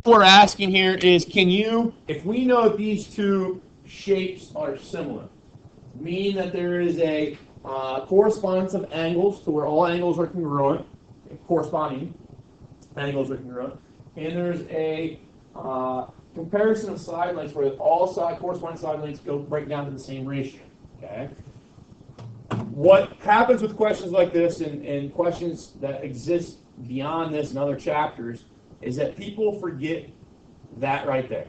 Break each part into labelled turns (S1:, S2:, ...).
S1: we're asking here is, can you, if we know these two shapes are similar, meaning that there is a correspondence of angles to where all angles are congruent, corresponding angles are congruent, and there's a comparison of side lengths where all corresponding side lengths break down to the same ratio. Okay. What happens with questions like this and questions that exist beyond this in other chapters is that people forget that right there.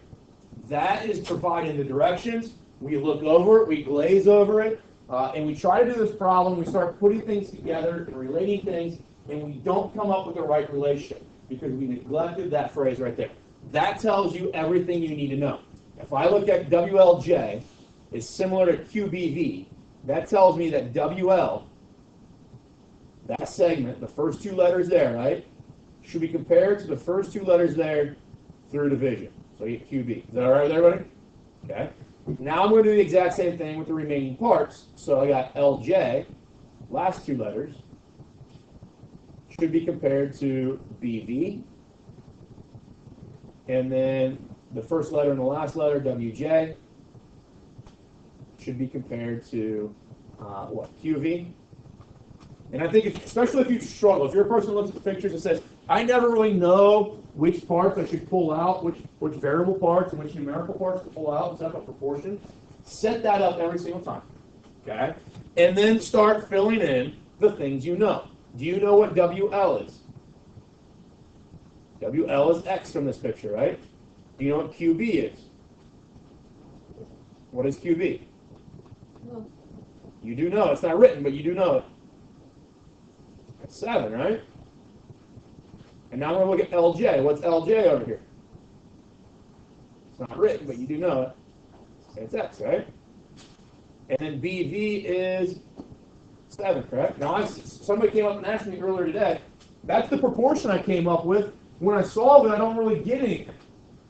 S1: That is providing the directions. We look over it, we glaze over it, and we try to do this problem. We start putting things together and relating things, and we don't come up with the right relationship because we neglected that phrase right there. That tells you everything you need to know. If I look at WLJ is similar to QBV, that tells me that WL, that segment, the first two letters there, right, should be compared to the first two letters there through division. So you get QB. Is that all right with everybody? Okay. Now I'm going to do the exact same thing with the remaining parts. So I got LJ, last two letters, should be compared to BV. And then the first letter and the last letter, WJ, should be compared to QV. And I think, especially if you struggle, if you're a person who looks at the pictures and says, I never really know which parts I should pull out, which variable parts and which numerical parts to pull out and set up a proportion, set that up every single time. Okay? And then start filling in the things you know. Do you know what WL is? WL is X from this picture, right? Do you know what QB is? What is QB? No. You do know. It's not written, but you do know it. That's 7, right? And now we're going to look at LJ. What's LJ over here? It's not written, but you do know it. It's X, right? And then BV is 7, correct? Now, somebody came up and asked me earlier today, that's the proportion I came up with. When I solve it, I don't really get anything.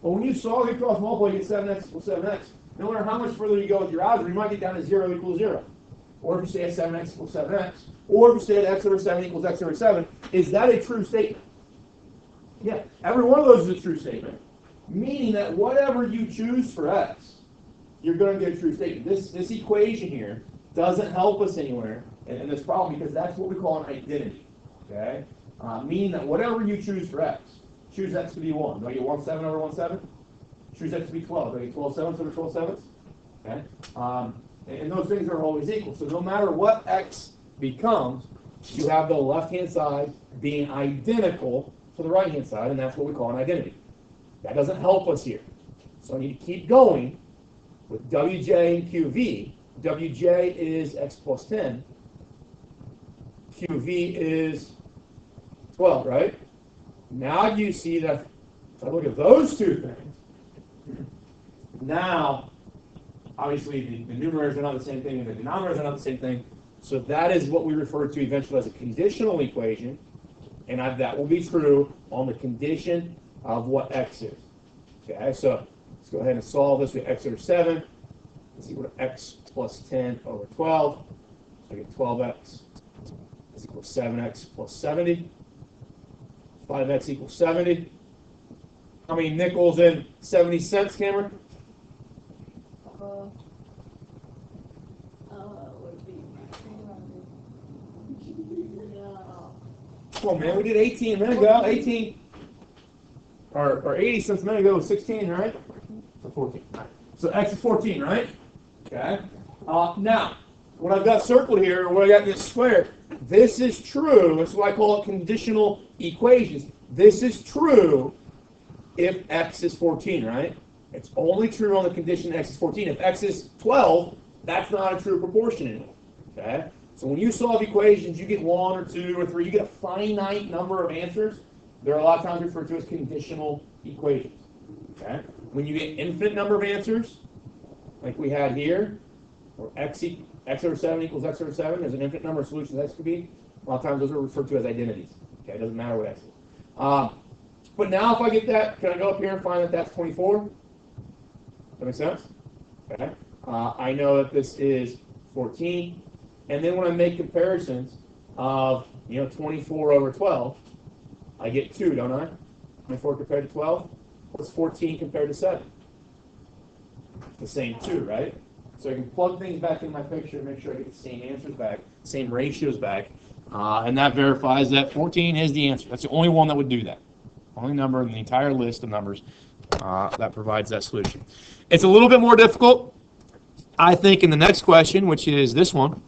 S1: But when you solve it, cross multiply, you get 7x equals 7x. No matter how much further you go with your algebra, you might get down to 0 equals 0. Or if you say 7x equals 7x, or if you say that x over 7 equals x over 7, is that a true statement? Yeah, every one of those is a true statement. Meaning that whatever you choose for x, you're going to get a true statement. This equation here doesn't help us anywhere in this problem because that's what we call an identity. Okay? Meaning that whatever you choose for x, choose x to be 1. Do I get 1 7 over 1 7? Choose x to be 12. Do I get 12 7s over 12 7s? Okay? And those things are always equal. So no matter what x becomes, you have the left-hand side being identical to the right-hand side, and that's what we call an identity. That doesn't help us here. So I need to keep going with WJ and QV. WJ is x plus 10. QV is 12, right? Now you see that if I look at those two things, now, obviously, the numerators are not the same thing, and the denominators are not the same thing. So that is what we refer to eventually as a conditional equation, and that will be true on the condition of what x is. Okay, so let's go ahead and solve this with x over 7. Let's equal to x plus 10 over 12. So I get 12x is equal to 7x plus 70. 5x equals 70. How many nickels and 70 cents, Cameron? Come on, man. We did 18 a minute ago. 18 or 80 cents a minute ago was 16, right? So 14. Right. So x is 14, right? Okay. Now, what I've got circled here, what I got in this square, this is true. That's why I call it conditional equations. This is true if x is 14, right? It's only true on the condition x is 14. If x is 12, that's not a true proportion anymore. Okay? So when you solve equations, you get 1 or 2 or 3, you get a finite number of answers. They're a lot of times referred to as conditional equations. Okay? When you get infinite number of answers, like we had here, or x over 7 equals x over 7, there's an infinite number of solutions x could be. A lot of times those are referred to as identities. Okay? It doesn't matter what x is. But now if I get that, can I go up here and find that that's 24? Does that make sense? Okay. I know that this is 14. And then when I make comparisons of 24 over 12, I get 2, don't I? 24 compared to 12. What's 14 compared to 7? The same 2, right? So I can plug things back in my picture and make sure I get the same answers back, same ratios back, and that verifies that 14 is the answer. That's the only one that would do that. Only number in the entire list of numbers that provides that solution. It's a little bit more difficult, I think, in the next question, which is this one.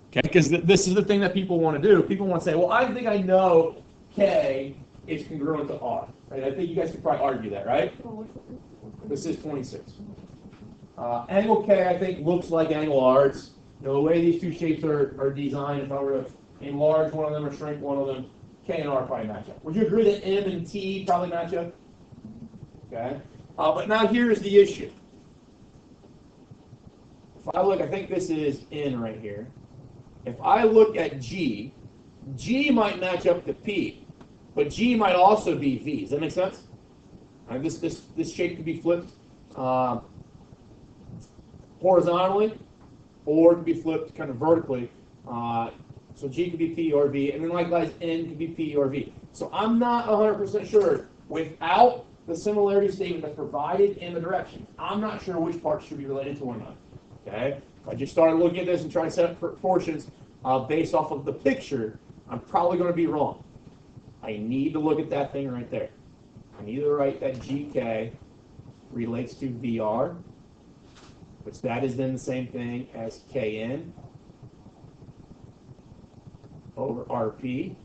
S1: Okay, because this is the thing that people want to do. People want to say, well, I think I know K is congruent to R. Right? I think you guys could probably argue that, right? This is 26. Angle K, I think, looks like angle R. It's, the way these two shapes are designed, if I were to enlarge one of them or shrink one of them, K and R probably match up. Would you agree that M and T probably match up? Okay. But now here's the issue. If I look, I think this is N right here. If I look at G, G might match up to P, but G might also be V. Does that make sense? Right, this shape could be flipped horizontally, or it could be flipped kind of vertically. So G could be P or V, and then likewise N could be P or V. So I'm not 100% sure, without the similarity statement that's provided in the directions, I'm not sure which parts should be related to one another. Okay? If I just started looking at this and trying to set up proportions based off of the picture, I'm probably going to be wrong. I need to look at that thing right there. I need to write that GK relates to VR, which that is then the same thing as KN over RP,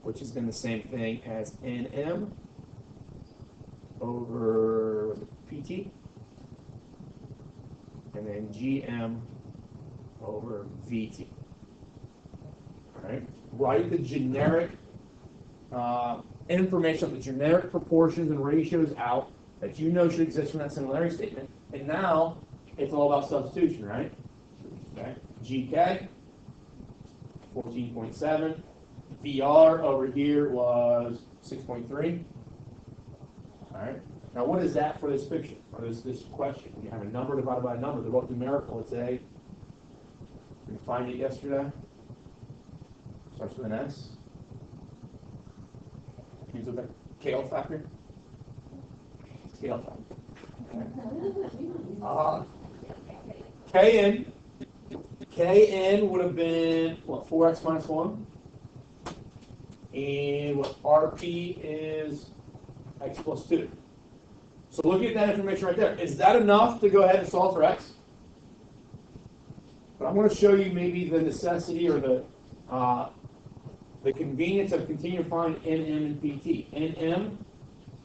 S1: which is then the same thing as NM over PT, and then GM over VT. All right. Write the generic information, the generic proportions and ratios out that you know should exist from that similarity statement. And now it's all about substitution, right? Okay. GK, 14.7. VR over here was 6.3. All right. Now, what is that for this picture, or this question? You have a number divided by a number. They're both numerical. It's a, we find it yesterday. Starts with an S. Use a scale factor. Scale factor. Kn would have been, what, 4x minus 1? And what RP is x plus 2. So looking at that information right there, is that enough to go ahead and solve for x? But I'm going to show you maybe the necessity or the convenience of continuing to find NM and PT. NM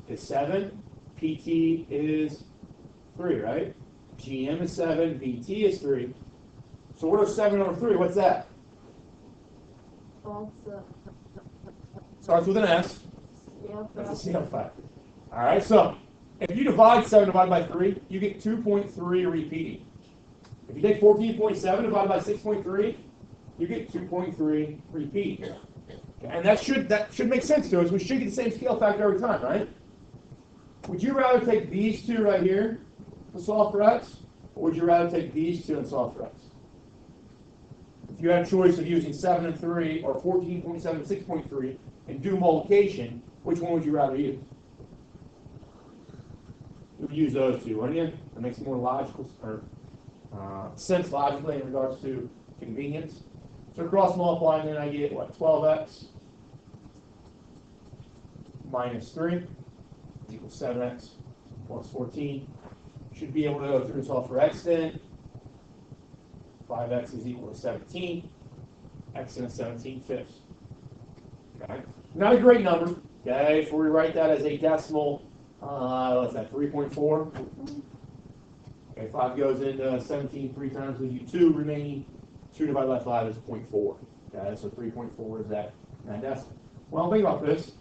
S1: is 7, PT is 3, right? GM is 7, VT is 3. So what is 7 over 3? What's that? Starts with an S. That's a scale factor. All right, so if you divide 7 divided by 3, you get 2.3 repeating. If you take 14.7 divided by 6.3, you get 2.3 repeating. Okay, and that should make sense to us. We should get the same scale factor every time, right? Would you rather take these two right here to solve for x, or would you rather take these two and solve for x? If you had a choice of using 7 and 3 or 14.7 and 6.3 and do multiplication, which one would you rather use? You would use those two, wouldn't you? That makes more logical sense logically in regards to convenience. So cross multiplying, then I get what? 12x minus 3 equals 7x plus 14. Should be able to go through and solve for x then. 5x is equal to 17. X and 17 fifths. Okay. Not a great number. Okay. If we write that as a decimal, what's that? 3.4. Okay. 5 goes into 17 3 times, leaves you 2 remaining. 2 divided by 5 is 0.4. Okay. So 3.4 is that decimal. Well, think about this.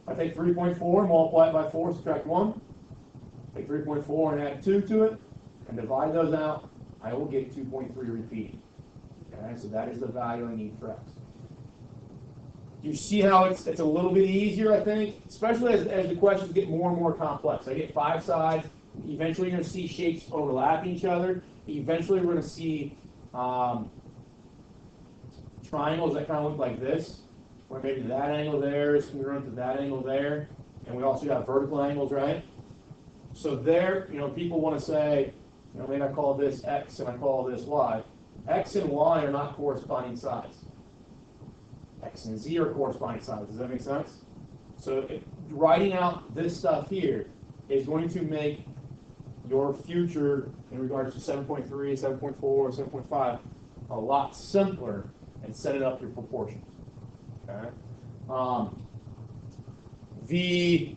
S1: I take 3.4, multiply it by 4, subtract 1. Take 3.4 and add 2 to it, and divide those out. I will get 2.3 repeating. Okay, so that is the value I need for x. You see how it's a little bit easier, I think, especially as the questions get more and more complex. I get 5 sides. Eventually, you're going to see shapes overlapping each other. Eventually, we're going to see triangles that kind of look like this, where maybe that angle there is congruent to that angle there. and we also have vertical angles, right? So there, people want to say, maybe I call this x and I call this y. X and y are not corresponding sides. X and z are corresponding sides. Does that make sense? So writing out this stuff here is going to make your future in regards to 7.3, 7.4, 7.5 a lot simpler and setting up your proportions. Okay. The